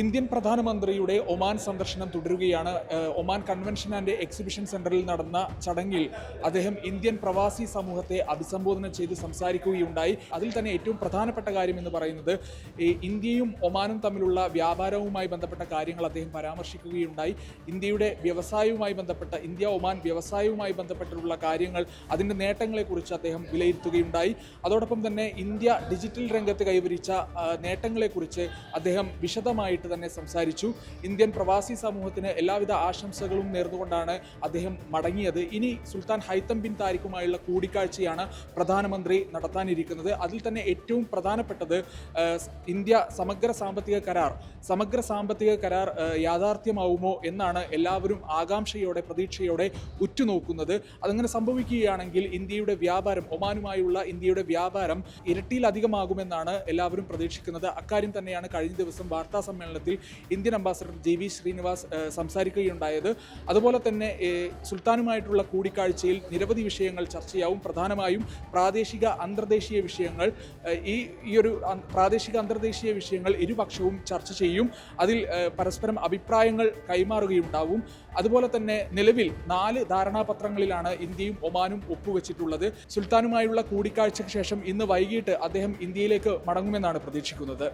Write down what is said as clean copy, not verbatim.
Indian പ്രധാനമന്ത്രിയുടെ Oman സന്ദർശനം തുടരുകയാണ്. ഒമാൻ കൺവെൻഷൻ ആൻഡ് എക്സിബിഷൻ സെന്ററിൽ നടന്ന ചടങ്ങിൽ അദ്ദേഹം ഇന്ത്യൻ പ്രവാസി സമൂഹത്തെ അഭിസംബോധന ചെയ്ത് സംസാരിക്കുകയുണ്ടായി. അതിൽ തന്നെ ഏറ്റവും പ്രധാനപ്പെട്ട കാര്യം എന്ന് പറയുന്നത് ഇന്ത്യയും ഒമാനും തമ്മിലുള്ള വ്യാപാരവുമായി ബന്ധപ്പെട്ട കാര്യങ്ങൾ അദ്ദേഹം പരാമർശിക്കുകയുണ്ടായി. ഇന്ത്യയുടെ വ്യവസായവുമായി ബന്ധപ്പെട്ട ഇന്ത്യ ഒമാൻ വ്യവസായവുമായി ബന്ധപ്പെട്ടുള്ള കാര്യങ്ങൾ, അതിൻ്റെ നേട്ടങ്ങളെക്കുറിച്ച് അദ്ദേഹം വിലയിരുത്തുകയുണ്ടായി. അതോടൊപ്പം തന്നെ ഇന്ത്യ ഡിജിറ്റൽ രംഗത്ത് കൈവരിച്ച നേട്ടങ്ങളെക്കുറിച്ച് അദ്ദേഹം വിശദമായിട്ട് തന്നെ സംസാരിച്ചു. ഇന്ത്യൻ പ്രവാസി സമൂഹത്തിന് എല്ലാവിധ ആശംസകളും നേർന്നുകൊണ്ടാണ് അദ്ദേഹം മടങ്ങിയത്. ഇനി സുൽത്താൻ ഹൈത്തം ബിൻ താരിഖുമായുള്ള കൂടിക്കാഴ്ചയാണ് പ്രധാനമന്ത്രി നടത്താനിരിക്കുന്നത്. അതിൽ തന്നെ ഏറ്റവും പ്രധാനപ്പെട്ടത് ഇന്ത്യ സമഗ്ര സാമ്പത്തിക കരാർ യാഥാർത്ഥ്യമാവുമോ എന്നാണ് എല്ലാവരും ആകാംക്ഷയോടെ പ്രതീക്ഷയോടെ ഉറ്റുനോക്കുന്നത്. അതങ്ങനെ സംഭവിക്കുകയാണെങ്കിൽ ഇന്ത്യയുടെ വ്യാപാരം, ഒമാനുമായുള്ള ഇന്ത്യയുടെ വ്യാപാരം ഇരട്ടിയിലധികമാകുമെന്നാണ് എല്ലാവരും പ്രതീക്ഷിക്കുന്നത്. അക്കാര്യം തന്നെയാണ് കഴിഞ്ഞ ദിവസം വാർത്താ സമ്മേളനത്തിൽ ഇന്ത്യൻ അംബാസഡർ JV ശ്രീനിവാസ് സംസാരിക്കുകയുണ്ടായത്. അതുപോലെ തന്നെ സുൽത്താനുമായിട്ടുള്ള കൂടിക്കാഴ്ചയിൽ നിരവധി വിഷയങ്ങൾ ചർച്ചയാവും. പ്രധാനമായും പ്രാദേശിക അന്തർദേശീയ വിഷയങ്ങൾ. ഈ ഒരു പ്രാദേശിക അന്തർദേശീയ വിഷയങ്ങൾ ഇരുപക്ഷവും ചർച്ച ചെയ്യും. അതിൽ പരസ്പരം അഭിപ്രായങ്ങൾ കൈമാറുകയുണ്ടാവും. അതുപോലെ തന്നെ നിലവിൽ 4 ധാരണാപത്രങ്ങളിലാണ് ഇന്ത്യയും ഒമാനും ഒപ്പുവെച്ചിട്ടുള്ളത്. സുൽത്താനുമായുള്ള കൂടിക്കാഴ്ചയ്ക്ക് ശേഷം ഇന്ന് വൈകിട്ട് അദ്ദേഹം ഇന്ത്യയിലേക്ക് മടങ്ങുമെന്നാണ് പ്രതീക്ഷിക്കുന്നത്.